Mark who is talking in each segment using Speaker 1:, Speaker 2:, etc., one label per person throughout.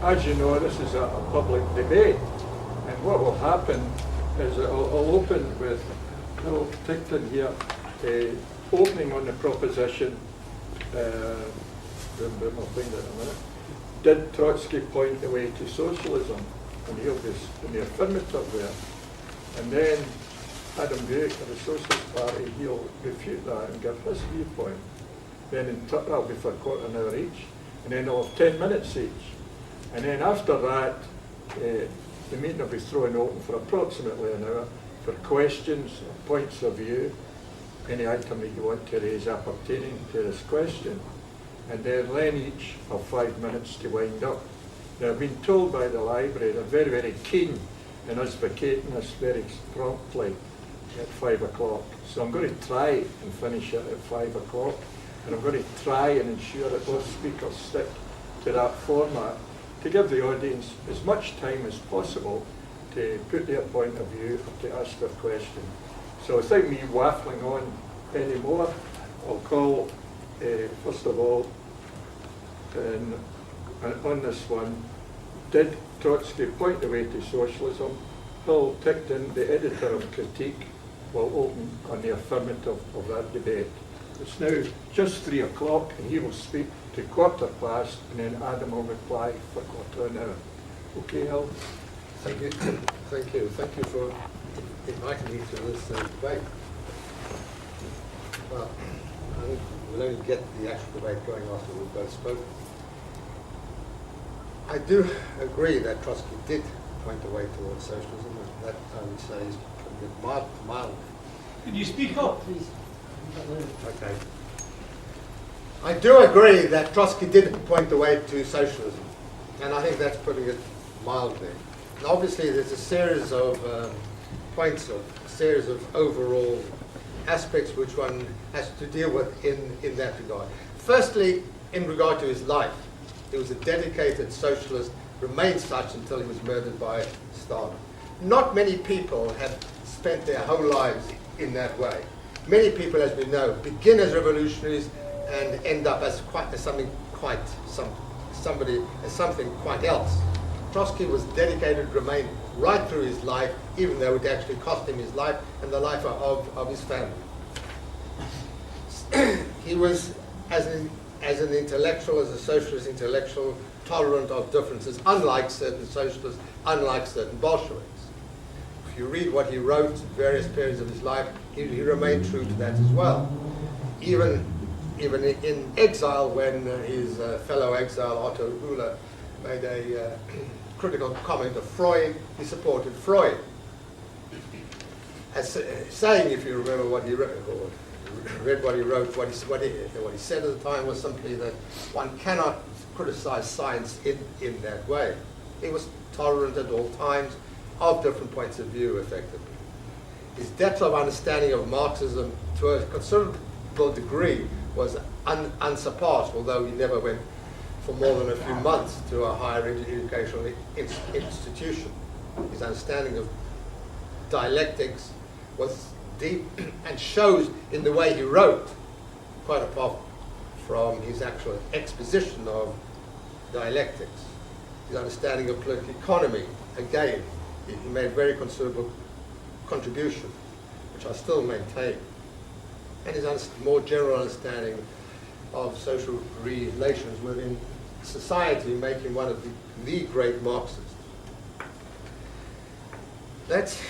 Speaker 1: as you know, this is a public debate, and what will happen is I'll open with Hillel Ticktin here, opening on the proposition, I'll find it in a minute, did Trotsky point the way to socialism? And he'll be in the affirmative there. And then Adam Buick of the Socialist Party, he'll refute that and give his viewpoint. Then that'll be for a quarter an hour each. And then they'll have 10 minutes each. And then after that, the meeting will be thrown open for approximately an hour for questions, points of view, any item that you want to raise appertaining to this question. And then each have 5 minutes to wind up. Now, I've been told by the library they're very, very keen in us vacating this very promptly at 5 o'clock. So I'm going to try and finish it at 5 o'clock. And I'm going to try and ensure that both speakers stick to that format to give the audience as much time as possible to put their point of view or to ask their question. So without me waffling on anymore, I'll call, first of all, on this one, did Trotsky point the way to socialism? Hillel Ticktin, the editor of Critique, will open on the affirmative of that debate. It's now just 3 o'clock, and he will speak to 1:15, and then Adam will reply for quarter an hour. Okay, Hillel?
Speaker 2: Thank you. Thank you. Thank you for inviting me to this debate. Well, I think we'll only get the actual debate going after we've both spoken. I do agree that Trotsky did point the way towards socialism. That I would say is a bit mild.
Speaker 3: Could you speak up, please?
Speaker 2: Okay. I do agree that Trotsky did point the way to socialism, and I think that's putting it mildly. And obviously, there's a series of points, a series of overall aspects which one has to deal with in that regard. Firstly, in regard to his life, he was a dedicated socialist, remained such until he was murdered by Stalin. Not many people have spent their whole lives in that way. Many people, as we know, begin as revolutionaries and end up as something quite else. Trotsky was dedicated, remained right through his life, even though it actually cost him his life and the life of his family. He was, as an intellectual, as a socialist intellectual, tolerant of differences, unlike certain socialists, unlike certain Bolsheviks. If you read what he wrote at various periods of his life, he remained true to that as well. Even in exile, when his fellow exile Otto Hüller made a critical comment of Freud, he supported Freud. As saying, if you remember what he wrote, or read what he wrote, what he said at the time was simply that one cannot criticize science in that way. He was tolerant at all times of different points of view, effectively. His depth of understanding of Marxism to a considerable degree was unsurpassed, although he never went for more than a few months to a higher educational institution. His understanding of dialectics was deep and shows in the way he wrote, quite apart from his actual exposition of dialectics. His understanding of political economy, again, he made very considerable contribution, which I still maintain. And his more general understanding of social relations within society, making one of the great Marxists. That's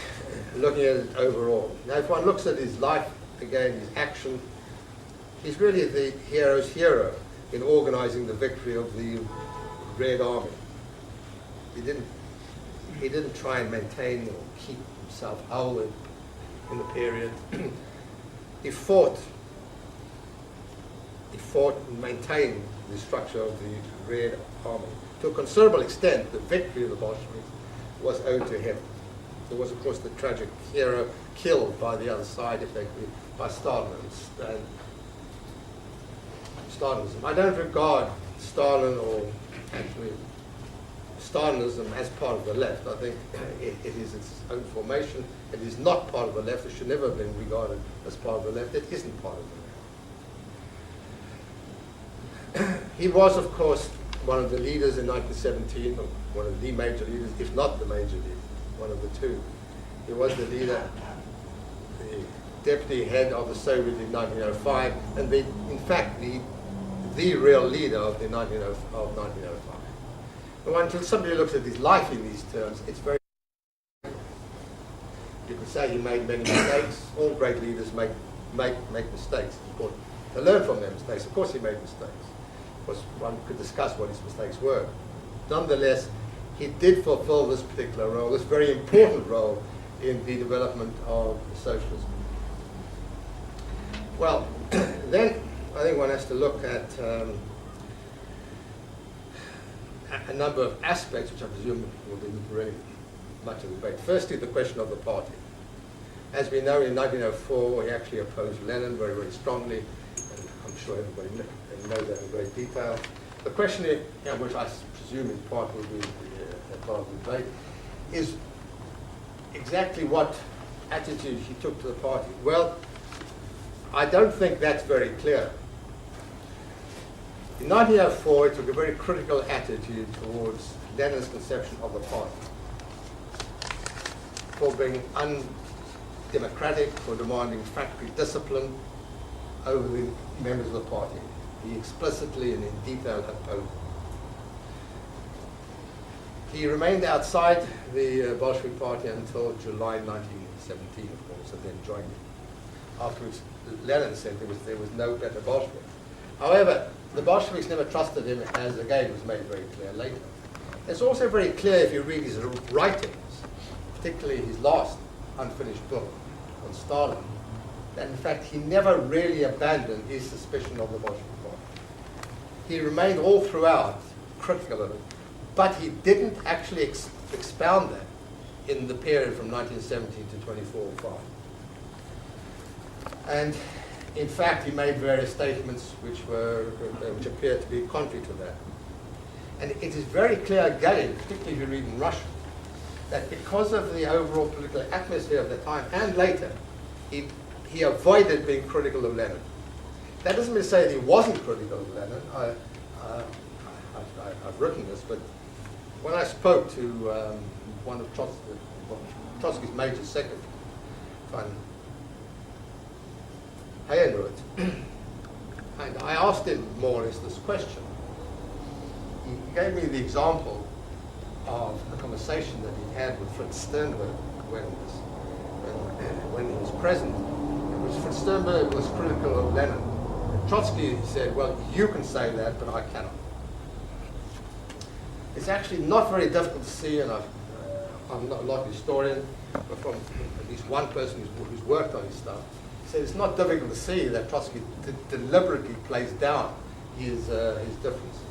Speaker 2: looking at it overall. Now, if one looks at his life, again, his action, he's really the hero's hero in organizing the victory of the Red Army. He didn't try and maintain or keep himself whole in the period. He fought and maintained the structure of the Red Army. To a considerable extent, the victory of the Bolsheviks was owed to him. There was, of course, the tragic hero killed by the other side, effectively, by Stalinism. I don't regard Stalin or actually Stalinism as part of the left. I think it is its own formation. It is not part of the left. It should never have been regarded as part of the left. It isn't part of the left. He was, of course, one of the leaders in 1917, or one of the major leaders, if not the major leader, one of the two. He was the leader, the deputy head of the Soviet in 1905, and in fact the real leader of 1905. But until somebody looks at his life in these terms, it's very. You could say he made many mistakes. All great leaders make mistakes. Of course, to learn from their mistakes. Of course, he made mistakes. Of course, one could discuss what his mistakes were. Nonetheless, he did fulfill this particular role, this very important role in the development of socialism. Well, then I think one has to look at a number of aspects, which I presume will be really much of the debate. Firstly, the question of the party. As we know, in 1904, he actually opposed Lenin very, very strongly, and I'm sure everybody knows that in great detail. The question, which I presume in part will be part of the debate, is exactly what attitude he took to the party. Well, I don't think that's very clear. In 1904, he took a very critical attitude towards Lenin's conception of the party, for being undemocratic, for demanding factory discipline over the members of the party. He explicitly and in detail opposed it. He remained outside the Bolshevik Party until July 1917, of course, and then joined it. Afterwards, Lenin said there was no better Bolshevik. However, the Bolsheviks never trusted him, as again was made very clear later. It's also very clear if you read his writings, particularly his last unfinished book on Stalin, that in fact he never really abandoned his suspicion of the Bolshevik Party. He remained all throughout critical of it, but he didn't actually expound that in the period from 1917 to 24 or 5. And in fact, he made various statements which appeared to be contrary to that. And it is very clear again, particularly if you read in Russian, that because of the overall political atmosphere of the time and later, he avoided being critical of Lenin. That doesn't mean to say that he wasn't critical of Lenin. I've written this, but when I spoke to one of Trotsky's major secretaries, Van Heyenroth, and I asked him more or less this question. He gave me the example of a conversation that he had with Fritz Sternberg when he was present, in which Fritz Sternberg was critical of Lenin. And Trotsky said, well, you can say that, but I cannot. It's actually not very difficult to see, and I'm not a historian, but from at least one person who's worked on his stuff, said it's not difficult to see that Trotsky deliberately plays down his differences.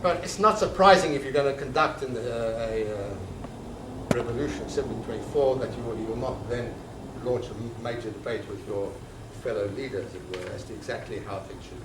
Speaker 2: But it's not surprising if you're going to conduct a revolution in 1724 that you will not then launch a major debate with your fellow leaders, as it were, as to exactly how things should be.